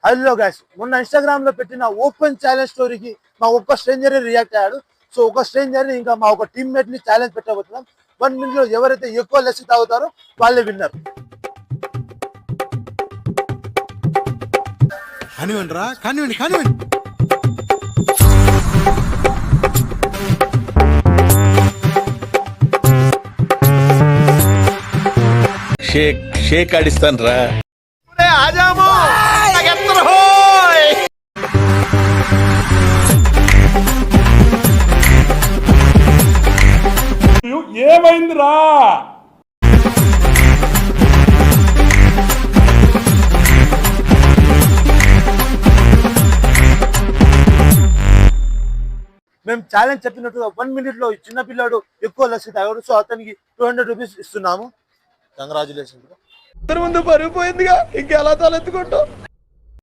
Hello guys, మొన్న Instagram లో పెట్టిన ఓపెన్ ఛాలెంజ్ స్టోరీకి మా ఒక్క స్ట్రేంజర్ రియాక్ట్ అయ్యాడు. సో ఒక స్ట్రేంజర్ ని ఇంకా మా ఒక టీమ్మేట్ ని ఛాలెంజ్ పెట్టబోతున్నాం. 1 minute లో ఎవరైతే ఎక్కువ లస్సీ తాగుతారో వాళ్ళే విన్నర్. షేక్ ఆడిస్తాను రా. ఏమైందిరా? మేము ఛాలెంజ్ చెప్పినట్టుగా 1 minute లో చిన్న పిల్లాడు ఎక్కువ లస్సీ తాగాడు. సో అతనికి 200 రూపీస్ ఇస్తున్నాము. కంగ్రాచులేషన్. ముందు పరుగు పోయిందిగా, ఇంకెలా తలెత్తుకుంటాం.